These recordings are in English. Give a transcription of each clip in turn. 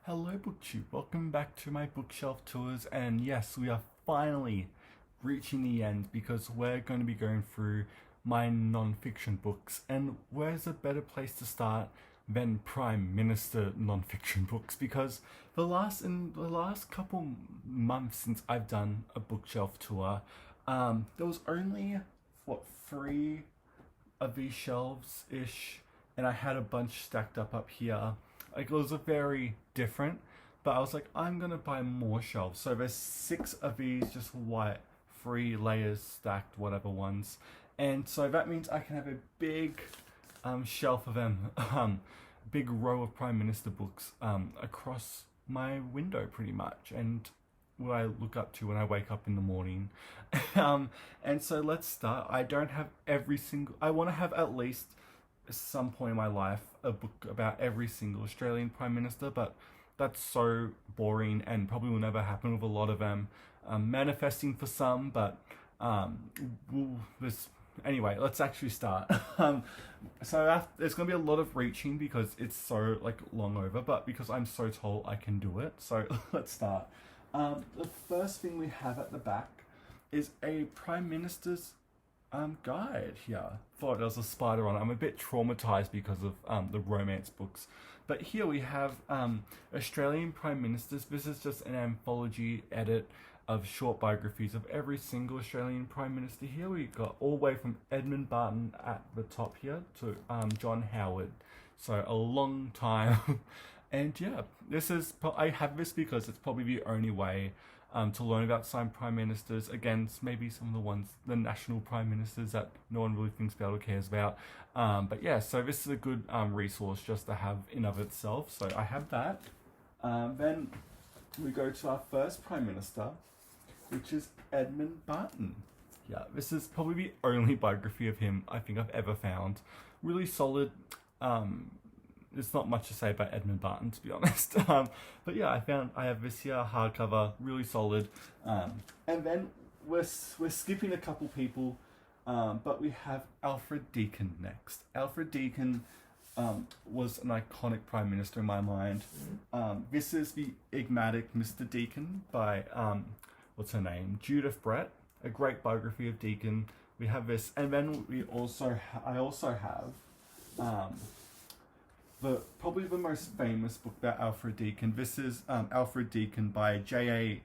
Hello BookTube, welcome back to my bookshelf tours, and yes, we are finally reaching the end because we're going to be going through my non-fiction books, and where's a better place to start than Prime Minister non-fiction books, because in the last couple months since I've done a bookshelf tour, there was only three of these shelves ish, and I had a bunch stacked up here. Like, it was a very different, but I was like, I'm gonna buy more shelves. So there's six of these, just white, three layers stacked, whatever ones, and so that means I can have a big shelf of them, big row of Prime Minister books across my window, pretty much, and what I look up to when I wake up in the morning. And so let's start. I don't have every single. I want to have at least some point in my life a book about every single Australian Prime Minister, but that's so boring and probably will never happen with a lot of them. Manifesting for some, but this anyway. Let's actually start. There's gonna be a lot of reaching because it's so long over, but because I'm so tall, I can do it. So let's start. The first thing we have at the back is a Prime Minister's guide here. Thought there was a spider on it. I'm a bit traumatized because of the romance books. But here we have Australian Prime Ministers. This is just an anthology edit of short biographies of every single Australian Prime Minister. Here we got all the way from Edmund Barton at the top here to John Howard. So a long time. And yeah, I have this because it's probably the only way to learn about some prime ministers against maybe some of the national prime ministers that no one really thinks about or cares about. But yeah, so this is a good resource just to have in of itself. So I have that. Then we go to our first prime minister, which is Edmund Barton. Yeah, this is probably the only biography of him I think I've ever found. Really solid. There's not much to say about Edmund Barton, to be honest. But yeah, I have this here hardcover, really solid. And then we're skipping a couple people, but we have Alfred Deakin next. Alfred Deakin was an iconic prime minister in my mind. This is the enigmatic Mr. Deakin by what's her name, Judith Brett. A great biography of Deakin. We have this, and then I also have. Probably the most famous book about Alfred Deakin. This is Alfred Deakin by J.A.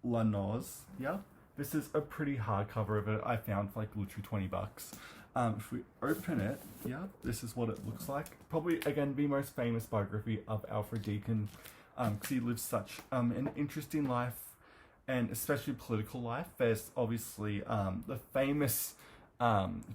Lanoz. Yeah, this is a pretty hardcover of it. I found for literally $20. If we open it, yeah, this is what it looks like. Probably again the most famous biography of Alfred Deakin, because he lived such an interesting life, and especially political life. There's obviously the famous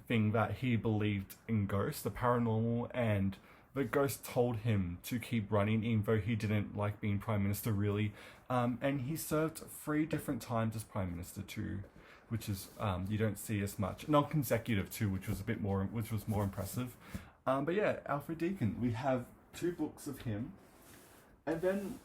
thing that he believed in ghosts, the paranormal, and the ghost told him to keep running even though he didn't like being prime minister really. And he served 3 different times as prime minister too, which is you don't see as much. Non-consecutive too, which was more impressive. But yeah, Alfred Deakin. We have 2 books of him, and then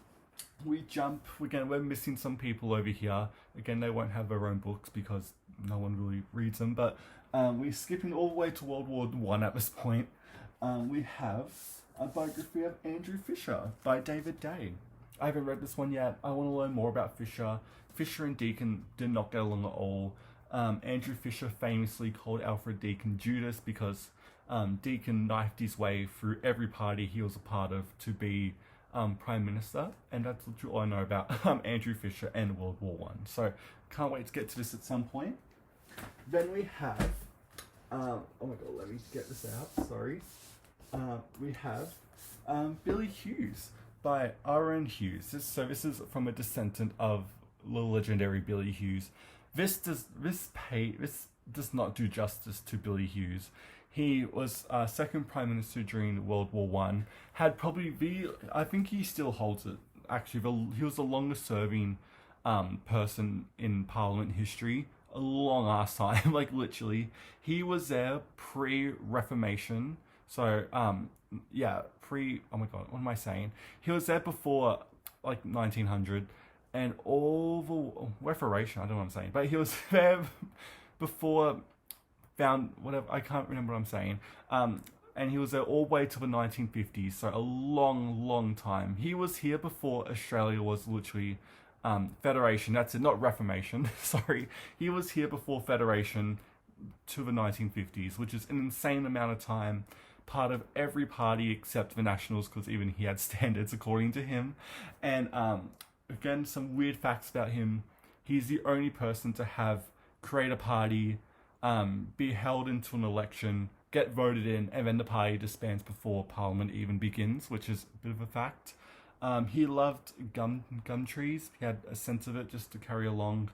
we're missing some people over here. Again, they won't have their own books because no one really reads them, but we're skipping all the way to World War One at this point. We have a biography of Andrew Fisher by David Day. I haven't read this one yet. I want to learn more about Fisher. Fisher and Deakin did not get along at all. Andrew Fisher famously called Alfred Deakin Judas because Deakin knifed his way through every party he was a part of to be prime minister, and that's all I know about Andrew Fisher and World War One. So can't wait to get to this at some point. Then we have oh my god, let me get this out. Sorry. We have Billy Hughes by R.N. Hughes. This is from a descendant of the legendary Billy Hughes. This does not do justice to Billy Hughes. He was second prime minister during World War One. Had probably I think he still holds it. Actually, he was the longest serving person in Parliament history. A long ass time, literally. He was there pre-Reformation. So, oh my god, what am I saying? He was there before, 1900, and all the Reformation, I don't know what I'm saying, but he was there before, I can't remember what I'm saying, and he was there all the way to the 1950s, so a long, long time. He was here before Australia was literally Federation. That's it, not Reformation. Sorry, he was here before Federation to the 1950s, which is an insane amount of time. Part of every party except the Nationals, because even he had standards according to him. And again, some weird facts about him. He's the only person to have create a party, be held into an election, get voted in, and then the party disbands before Parliament even begins, which is a bit of a fact. He loved gum trees. He had a sense of it just to carry along.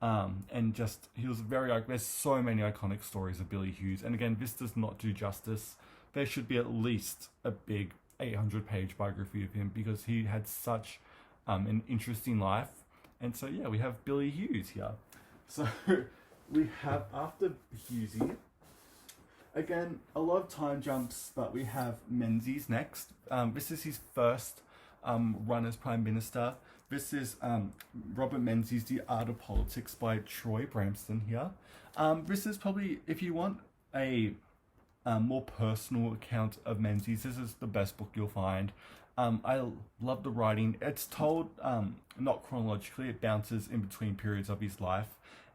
And just, he was very, there's so many iconic stories of Billy Hughes. And again, this does not do justice. There should be at least a big 800-page biography of him, because he had such an interesting life. And so, yeah, we have Billy Hughes here. So we have, after Hughesy, again, a lot of time jumps, but we have Menzies next. This is his first run as Prime Minister. This is Robert Menzies, The Art of Politics by Troy Bramston here. This is probably, if you want a more personal account of Menzies, this is the best book you'll find. I love the writing. It's told not chronologically, it bounces in between periods of his life.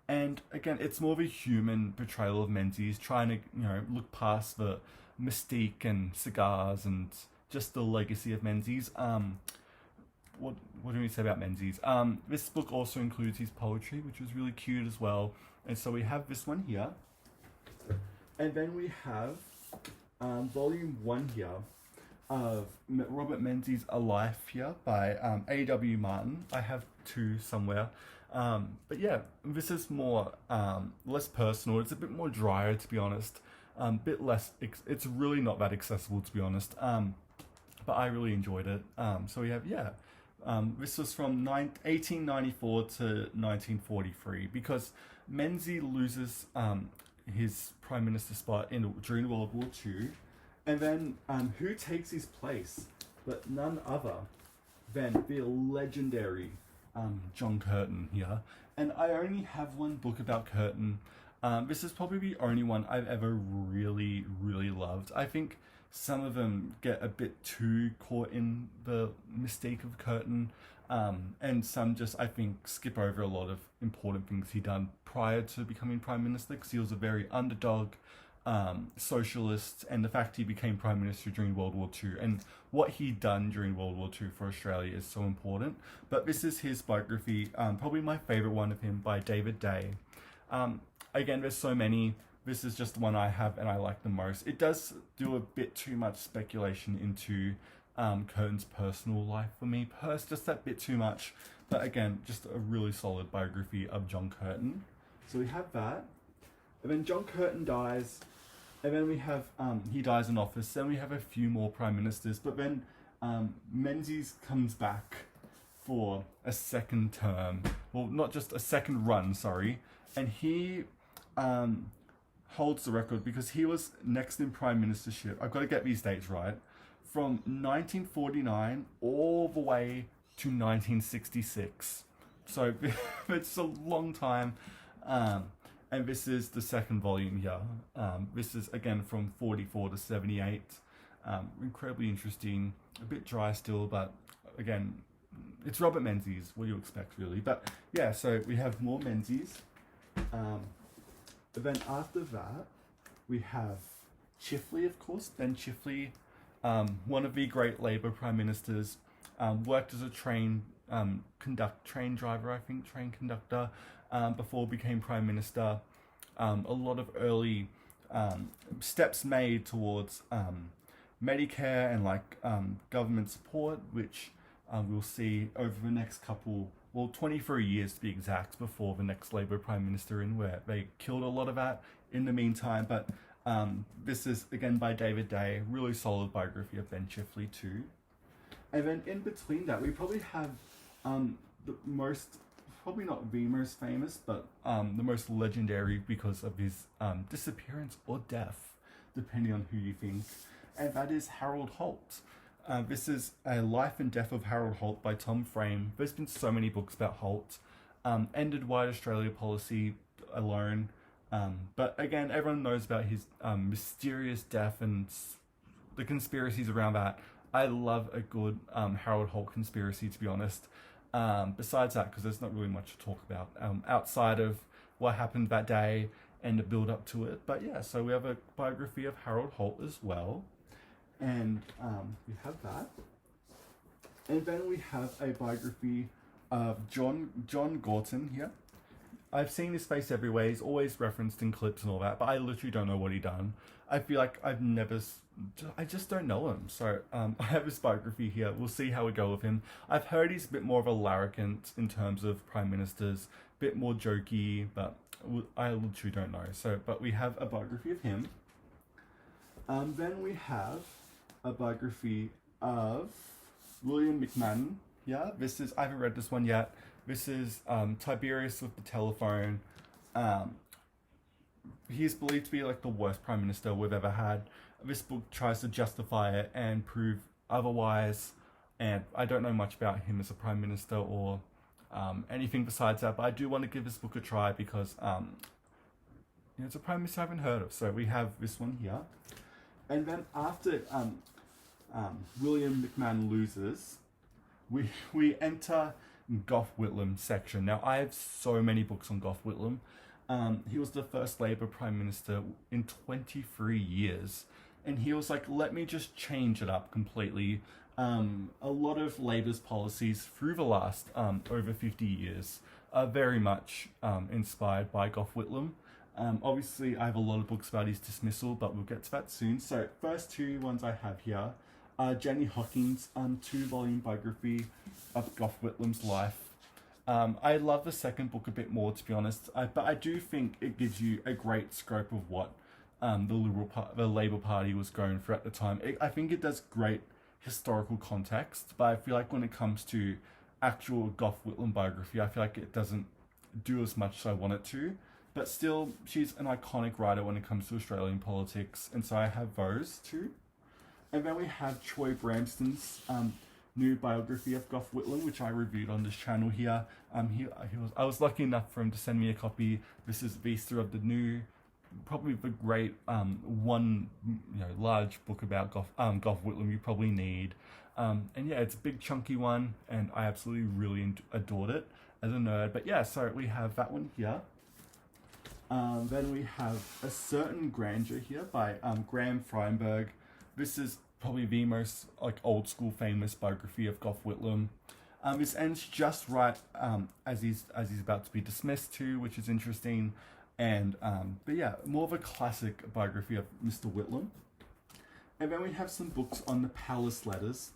And again, it's more of a human portrayal of Menzies, trying to, look past the mystique and cigars and just the legacy of Menzies. What do we say about Menzies? This book also includes his poetry, which was really cute as well. And so we have this one here. And then we have volume 1 here of Robert Menzies' A Life here by A.W. Martin. I have 2 somewhere. But yeah, this is more, less personal. It's a bit more drier, to be honest. Bit less, it's really not that accessible, to be honest. But I really enjoyed it. So we have, this was from 1894 to 1943, because Menzies loses his Prime Minister spot during World War II. And then who takes his place but none other than the legendary John Curtin here. And I only have one book about Curtin. This is probably the only one I've ever really, really loved. I think some of them get a bit too caught in the mystique of Curtin, and some just, I think, skip over a lot of important things he done prior to becoming Prime Minister, because he was a very underdog socialist, and the fact he became Prime Minister during World War II and what he'd done during World War II for Australia is so important. But this is his biography, probably my favourite one of him, by David Day. Again, there's so many. This is just the one I have and I like the most. It does do a bit too much speculation into Curtin's personal life for me. Just that bit too much. But again, just a really solid biography of John Curtin. So we have that. And then John Curtin dies. And then we have, he dies in office. Then we have a few more prime ministers. But then Menzies comes back for a second term. Well, not just a second run, sorry. And he holds the record because he was next in prime ministership. I've got to get these dates right. From 1949 all the way to 1966. So it's a long time. And this is the second volume here. This is again from 44 to 78. Incredibly interesting, a bit dry still, but again, it's Robert Menzies. What do you expect, really? But yeah, so we have more Menzies. Then after that, we have Chifley, of course. Ben Chifley, one of the great Labour prime ministers, worked as a train conductor, before became prime minister. A lot of early steps made towards Medicare and government support, which we'll see over the next 23 years to be exact, before the next Labour Prime Minister where they killed a lot of that in the meantime. But this is, again, by David Day, really solid biography of Ben Chifley too. And then in between that, we probably have probably not the most famous, but the most legendary because of his disappearance or death, depending on who you think, and that is Harold Holt. This is A Life and Death of Harold Holt by Tom Frame. There's been so many books about Holt. Ended White Australia policy alone. But again, everyone knows about his mysterious death and the conspiracies around that. I love a good Harold Holt conspiracy, to be honest. Besides that, because there's not really much to talk about outside of what happened that day and the build up to it. But yeah, so we have a biography of Harold Holt as well, and we have that, and then we have a biography of John Gorton here. I've seen his face everywhere. He's always referenced in clips and all that, but I literally don't know what he done. I feel like I just don't know him. So I have his biography here. We'll see how we go with him. I've heard he's a bit more of a larrikin in terms of prime ministers, a bit more jokey, but I literally don't know. So, but we have a biography of him. Then we have a biography of William McMahon. Yeah, I haven't read this one yet. This is Tiberius with the telephone. He's believed to be like the worst prime minister we've ever had. This book tries to justify it and prove otherwise. And I don't know much about him as a prime minister or anything besides that. But I do want to give this book a try because it's a prime minister I haven't heard of. So we have this one here. And then after William McMahon loses, we enter Gough Whitlam section. Now, I have so many books on Gough Whitlam. He was the first Labour Prime Minister in 23 years. And he was like, let me just change it up completely. A lot of Labour's policies through the last over 50 years are very much inspired by Gough Whitlam. Obviously, I have a lot of books about his dismissal, but we'll get to that soon. So, first two ones I have here Jenny Hawkins' 2-volume biography of Gough Whitlam's life. I love the second book a bit more, to be honest, but I do think it gives you a great scope of what the Labour Party was going for at the time. I think it does great historical context, but I feel like when it comes to actual Gough Whitlam biography, I feel like it doesn't do as much as I want it to. But still, she's an iconic writer when it comes to Australian politics, and so I have those two. And then we have Troy Bramston's new biography of Gough Whitlam, which I reviewed on this channel here. I was lucky enough for him to send me a copy. This is Vista of the New, probably the great one large book about Gough Whitlam you probably need. And yeah, it's a big chunky one, and I absolutely really adored it as a nerd. But yeah, so we have that one here. Then we have A Certain Grandeur here by Graham Fryenberg. This is probably the most old school famous biography of Gough Whitlam. This ends just right as he's about to be dismissed too, which is interesting. And but yeah, more of a classic biography of Mr. Whitlam. And then we have some books on the Palace Letters.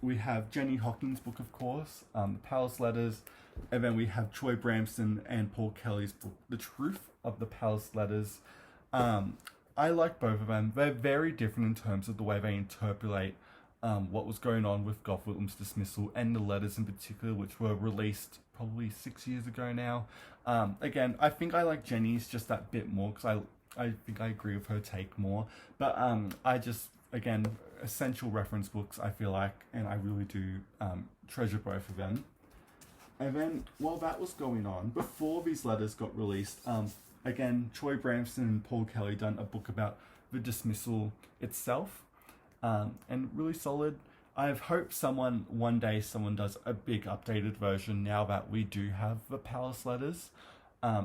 We have Jenny Hawkins' book, of course, the Palace Letters. And then we have Troy Bramston and Paul Kelly's book, The Truth of the Palace Letters. I like both of them. They're very different in terms of the way they interpolate what was going on with Gough Whitlam's dismissal and the letters in particular, which were released probably 6 years ago now. Again, I think I like Jenny's just that bit more because I think I agree with her take more. But I just, again, essential reference books, I feel like, and I really do treasure both of them. And then while that was going on, before these letters got released, again, Troy Bramston and Paul Kelly done a book about the dismissal itself, and really solid. I hope one day someone does a big updated version now that we do have the Palace Letters.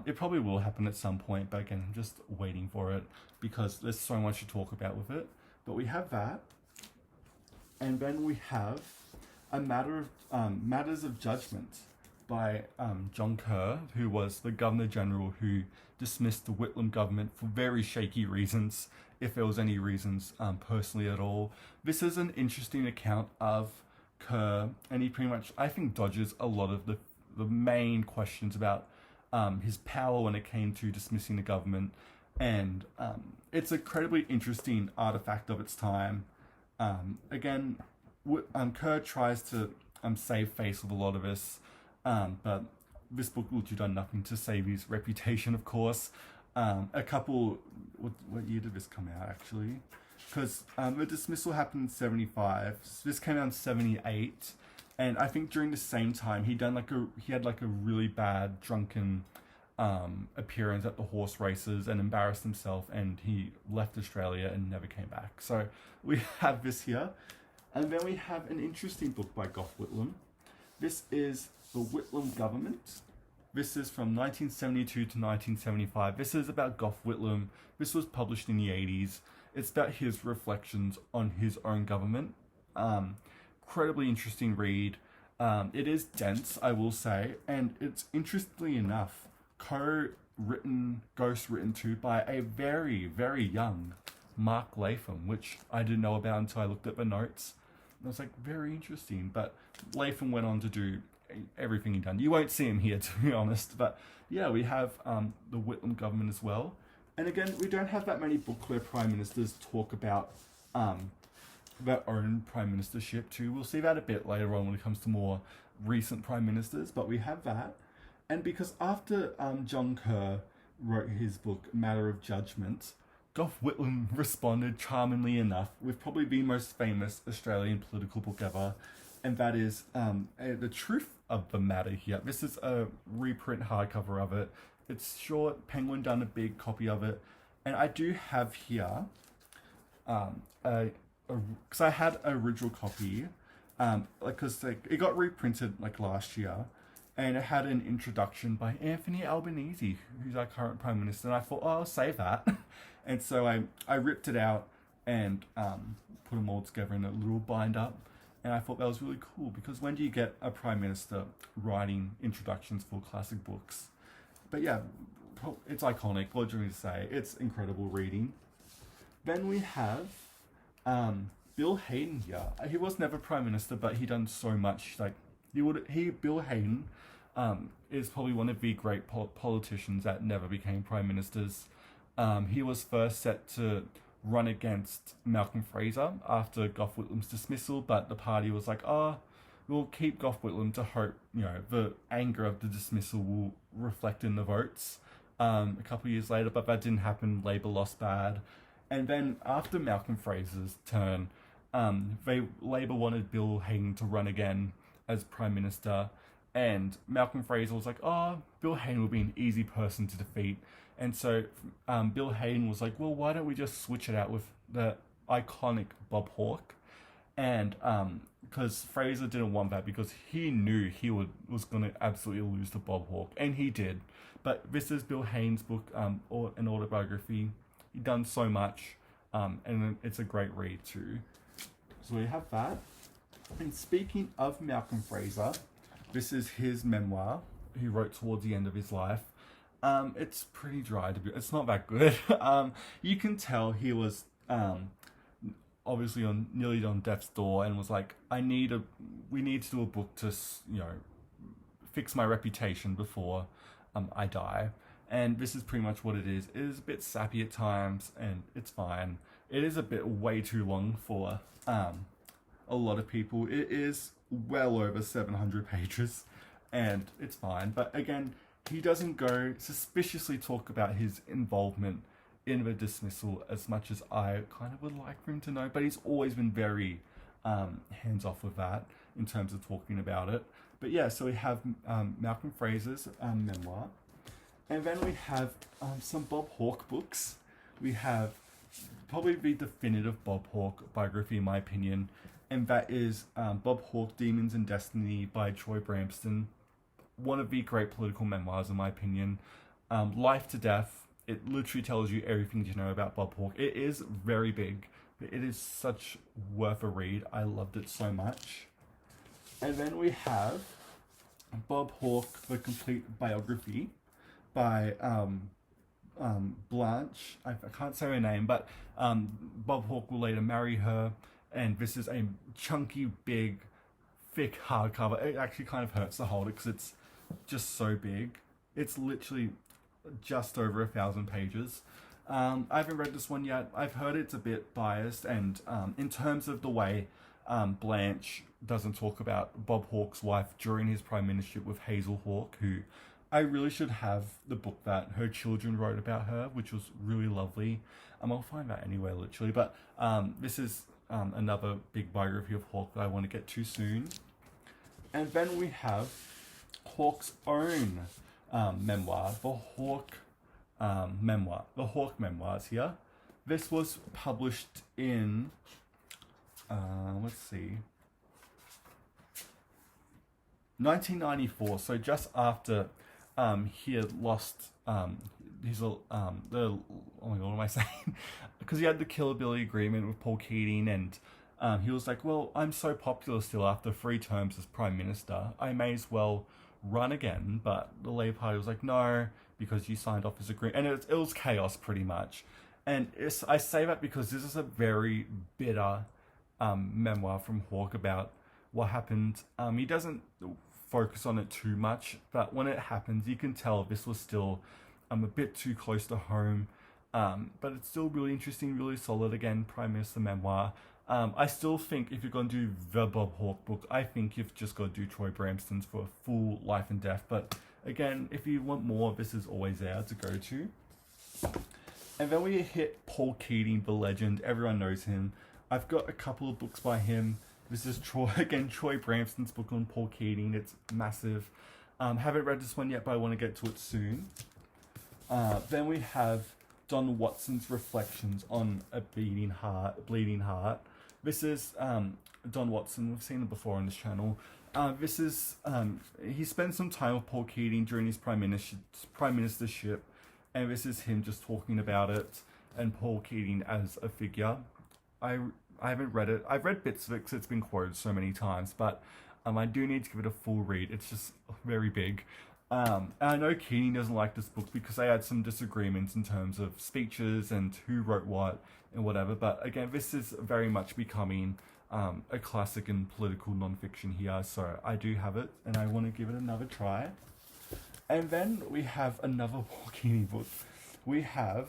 It probably will happen at some point, but again, I'm just waiting for it because there's so much to talk about with it. But we have that, and then we have Matters of Judgment by John Kerr, who was the Governor General who dismissed the Whitlam government for very shaky reasons, if there was any reasons personally at all. This is an interesting account of Kerr, and he pretty much, I think, dodges a lot of the main questions about his power when it came to dismissing the government, and it's an incredibly interesting artifact of its time. Again, Kerr tries to save face with a lot of this, but this book will do done nothing to save his reputation, of course. What year did this come out, actually? Because the dismissal happened in 75. So this came out in 78. And I think during the same time, he had a really bad drunken appearance at the horse races and embarrassed himself, and he left Australia and never came back. So we have this here. And then we have an interesting book by Gough Whitlam. This is The Whitlam Government. This is from 1972 to 1975. This is about Gough Whitlam. This was published in the 80s. It's about his reflections on his own government. Incredibly interesting read. It is dense, I will say, and it's interestingly enough ghostwritten too by a very, very young Mark Latham, which I didn't know about until I looked at the notes. And I was like, very interesting. But Latham went on to do everything he done. You won't see him here, to be honest. But yeah, we have the Whitlam government as well. And again, we don't have that many books where prime ministers talk about their own prime ministership too. We'll see that a bit later on when it comes to more recent prime ministers. But we have that. And because after John Kerr wrote his book, Matter of Judgment, Gough Whitlam responded charmingly enough with probably the most famous Australian political book ever, and that is The Truth of the Matter here. This is a reprint hardcover of it. It's short, Penguin done a big copy of it, and I do have here, because I had an original copy, because it got reprinted like last year, and it had an introduction by Anthony Albanese, who's our current Prime Minister, and I thought, oh, I'll save that. And so I ripped it out and put them all together in a little bind-up. And I thought that was really cool, because when do you get a Prime Minister writing introductions for classic books? But yeah, it's iconic, what do you want me to say? It's incredible reading. Then we have Bill Hayden here. He was never Prime Minister, but he done so much. Like Bill Hayden is probably one of the great politicians that never became Prime Ministers. He was first set to run against Malcolm Fraser after Gough Whitlam's dismissal, but the party was like, oh, we'll keep Gough Whitlam to hope, the anger of the dismissal will reflect in the votes a couple of years later, but that didn't happen. Labour lost bad. And then after Malcolm Fraser's turn, Labour wanted Bill Hayden to run again as Prime Minister, and Malcolm Fraser was like, oh, Bill Hayden will be an easy person to defeat. And so Bill Hayden was like, well, why don't we just switch it out with the iconic Bob Hawke? And because Fraser didn't want that, because he knew he was going to absolutely lose to Bob Hawke, and he did. But this is Bill Hayden's book, or an autobiography. He's done so much, and it's a great read too. So we have that. And speaking of Malcolm Fraser, this is his memoir he wrote towards the end of his life. It's pretty dry it's not that good. You can tell he was obviously nearly on death's door, and was like, we need to do a book to fix my reputation before I die. And this is pretty much what it is. It is a bit sappy at times, and it's fine. It is a bit way too long for a lot of people. It is well over 700 pages, and it's fine. But again, he doesn't go suspiciously talk about his involvement in the dismissal as much as I kind of would like for him to know, but he's always been very hands-off with that in terms of talking about it. But yeah, so we have Malcolm Fraser's memoir, and then we have some Bob Hawke books. We have probably the definitive Bob Hawke biography, in my opinion, and that is Bob Hawke, Demons and Destiny by Troy Bramston. One of the great political memoirs, in my opinion. Life to Death. It literally tells you everything you know about Bob Hawke. It is very big, but it is such worth a read. I loved it so much. And then we have Bob Hawke, The Complete Biography by Blanche. I can't say her name, but Bob Hawke will later marry her, and this is a chunky, big, thick hardcover. It actually kind of hurts to hold it because it's just so big. It's literally just over 1,000 pages. I haven't read this one yet. I've heard it's a bit biased, and in terms of the way Blanche doesn't talk about Bob Hawke's wife during his prime ministership with Hazel Hawke, who I really should have the book that her children wrote about her, which was really lovely. I'll find that anywhere, literally. But this is another big biography of Hawke that I want to get to soon. And then we have Hawke's own memoir, the Hawke memoirs here. This was published in, let's see, 1994. So just after he had lost oh my god, what am I saying? Because he had the killability agreement with Paul Keating, and he was like, well, I'm so popular still after 3 terms as Prime Minister, I may as well run again. But the Labour Party was like, no, because you signed off his agreement. And it was chaos pretty much. And I say that because this is a very bitter memoir from Hawke about what happened. He doesn't focus on it too much, but when it happens, you can tell this was still a bit too close to home. But it's still really interesting, really solid. Again, Prime Minister memoir. I still think if you're going to do the Bob Hawke book, I think you've just got to do Troy Bramston's for a full life and death. But again, if you want more, this is always there to go to. And then we hit Paul Keating, the legend. Everyone knows him. I've got a couple of books by him. This is Troy Bramston's book on Paul Keating. It's massive. Haven't read this one yet, but I want to get to it soon. Then we have Don Watson's Reflections on a Bleeding Heart. This is Don Watson. We've seen it before on this channel. This is he spent some time with Paul Keating during his prime ministership, and this is him just talking about it and Paul Keating as a figure. I haven't read it. I've read bits of it because it's been quoted so many times, but I do need to give it a full read. It's just very big. And I know Keating doesn't like this book because they had some disagreements in terms of speeches and who wrote what and whatever. But again, this is very much becoming a classic in political nonfiction here. So I do have it and I want to give it another try. And then we have another Paul Keating book. We have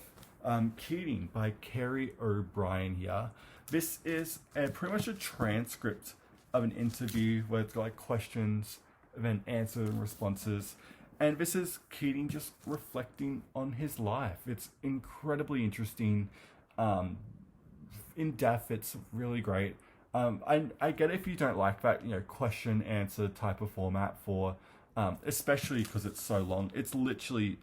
Keating by Kerry O'Brien here. This is pretty much a transcript of an interview where it's got like questions, then answer and responses. And this is Keating just reflecting on his life. It's incredibly interesting, in depth. It's really great. I get if you don't like that, question answer type of format for, especially because it's so long. It's literally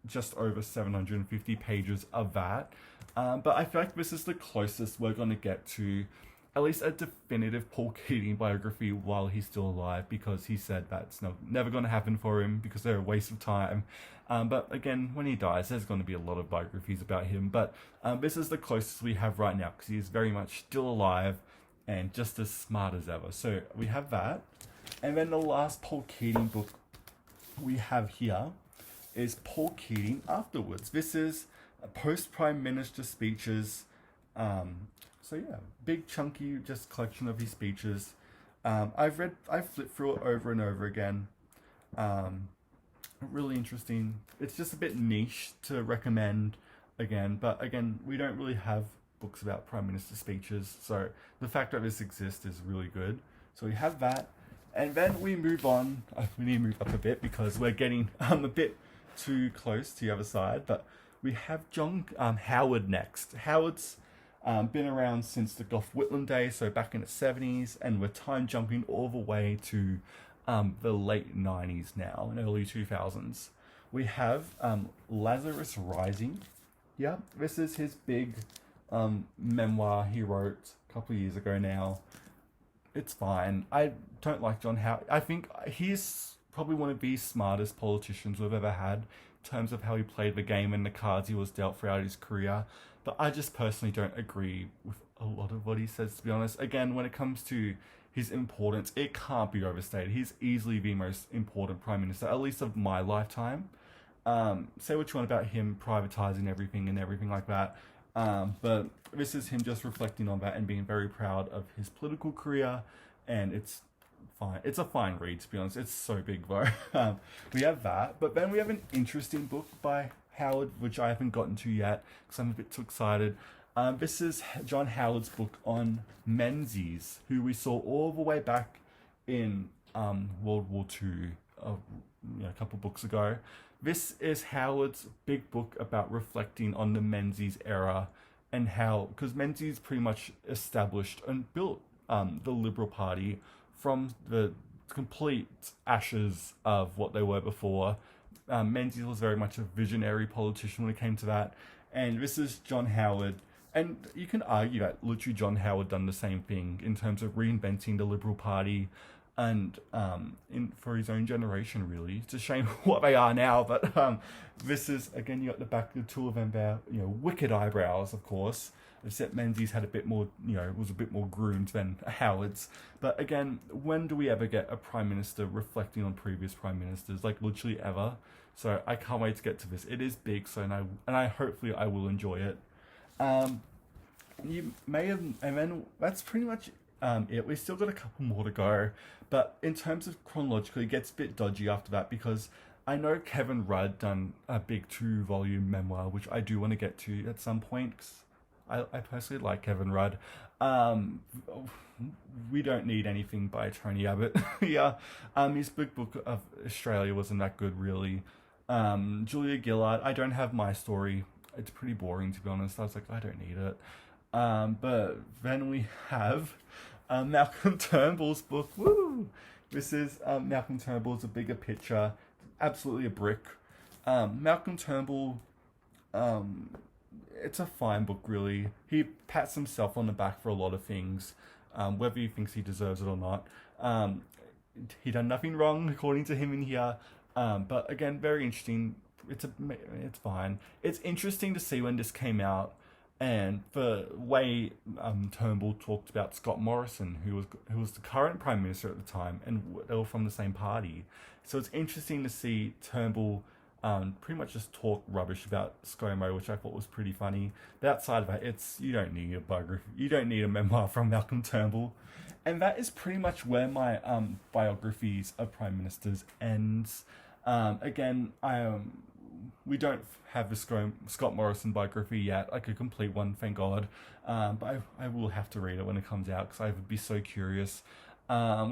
just over 750 pages of that. But I feel like this is the closest we're going to get to at least a definitive Paul Keating biography while he's still alive, because he said that's never going to happen for him because they're a waste of time. But again, when he dies, there's going to be a lot of biographies about him. But this is the closest we have right now because he's very much still alive and just as smart as ever. So we have that. And then the last Paul Keating book we have here is Paul Keating Afterwards. This is post-Prime Minister speeches. So yeah, big chunky just collection of his speeches. I've flipped through it over and over again. Really interesting. It's just a bit niche to recommend again, but again, we don't really have books about Prime Minister speeches, so the fact that this exists is really good. So we have that, and then we move on. We need to move up a bit because we're getting a bit too close to the other side, but we have John Howard next. Howard's been around since the Gough Whitlam days, so back in the 70s, and we're time jumping all the way to the late 90s now, and early 2000s. We have Lazarus Rising. Yeah, this is his big memoir he wrote a couple of years ago now. It's fine. I don't like John Howard. I think he's probably one of the smartest politicians we've ever had in terms of how he played the game and the cards he was dealt throughout his career. But I just personally don't agree with a lot of what he says, to be honest. Again, when it comes to his importance, it can't be overstated. He's easily the most important Prime Minister, at least of my lifetime. Say what you want about him privatising everything and everything like that. But this is him just reflecting on that and being very proud of his political career. And it's fine. It's a fine read, to be honest. It's so big, though. We have that. But then we have an interesting book by Howard, which I haven't gotten to yet because I'm a bit too excited. This is John Howard's book on Menzies, who we saw all the way back in World War II, a couple books ago. This is Howard's big book about reflecting on the Menzies era and how, because Menzies pretty much established and built the Liberal Party from the complete ashes of what they were before. Menzies was very much a visionary politician when it came to that, and this is John Howard. And you can argue that literally John Howard done the same thing in terms of reinventing the Liberal Party, and for his own generation, really. It's a shame what they are now, but this is, again, you got the back of the two of them there, wicked eyebrows, of course, except Menzies had a bit more, was a bit more groomed than Howard's. But again, when do we ever get a Prime Minister reflecting on previous Prime Ministers? Like, literally ever. So I can't wait to get to this. It is big, so and I hopefully I will enjoy it. You may have, and then that's pretty much it. We've still got a couple more to go, but in terms of chronologically, it gets a bit dodgy after that, because I know Kevin Rudd done a big 2-volume memoir, which I do want to get to at some point, 'cause I personally like Kevin Rudd. We don't need anything by Tony Abbott. Yeah. His big book of Australia wasn't that good, really. Julia Gillard, I don't have my story. It's pretty boring, to be honest. I was like, I don't need it. But then we have Malcolm Turnbull's book. Woo! This is Malcolm Turnbull's A Bigger Picture. Absolutely a brick. Malcolm Turnbull, it's a fine book, really. He pats himself on the back for a lot of things, whether he thinks he deserves it or not. He done nothing wrong, according to him in here. But again, very interesting. It's fine. It's interesting to see when this came out, and the way Turnbull talked about Scott Morrison, who was the current Prime Minister at the time, and they were from the same party. So it's interesting to see Turnbull pretty much just talk rubbish about ScoMo, which I thought was pretty funny. But outside of that, you don't need a biography. You don't need a memoir from Malcolm Turnbull. And that is pretty much where my biographies of Prime Ministers ends. Again, we don't have a Scott Morrison biography yet, like a complete one, thank God. But I will have to read it when it comes out, because I would be so curious. I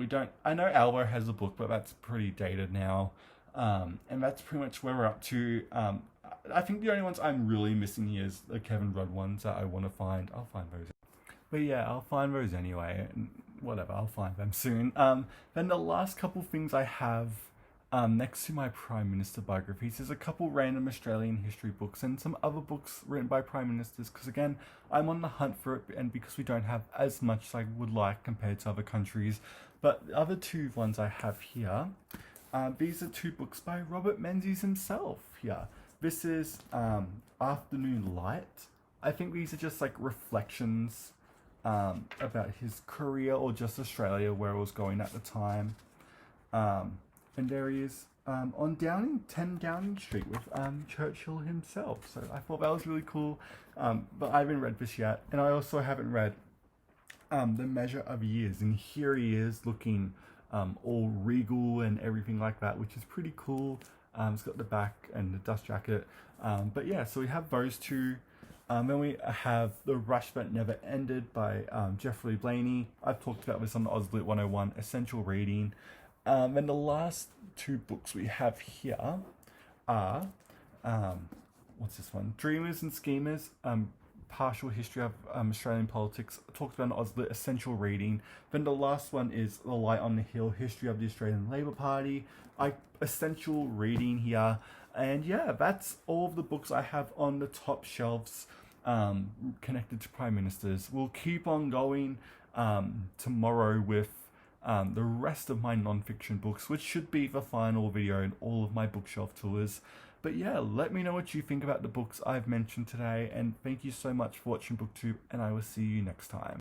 know Albo has a book, but that's pretty dated now. And that's pretty much where we're up to. I think the only ones I'm really missing here is the Kevin Rudd ones that I want to find. I'll find those. But yeah, I'll find those anyway. Whatever, I'll find them soon. Then the last couple things I have next to my Prime Minister biographies is a couple random Australian history books and some other books written by Prime Ministers, because again, I'm on the hunt for it, and because we don't have as much as I would like compared to other countries. But the other two ones I have here, these are two books by Robert Menzies himself here. This is Afternoon Light. I think these are just like reflections about his career, or just Australia, where it was going at the time. And there he is on 10 Downing Street with Churchill himself. So I thought that was really cool. But I haven't read this yet. And I also haven't read The Measure of Years. And here he is looking all regal and everything like that, which is pretty cool. It's got the back and the dust jacket. But yeah, so we have those two. Then we have The Rush That Never Ended by Geoffrey Blaney. I've talked about this on the AusLit 101, essential reading. And the last two books we have here are, what's this one? Dreamers and Schemers, Partial History of Australian Politics, talked about in AusLit, essential reading. Then the last one is The Light on the Hill, History of the Australian Labor Party, essential reading here. And yeah, that's all of the books I have on the top shelves connected to Prime Ministers. We'll keep on going tomorrow with the rest of my non-fiction books, which should be the final video in all of my bookshelf tours. But yeah, let me know what you think about the books I've mentioned today, and thank you so much for watching BookTube, and I will see you next time.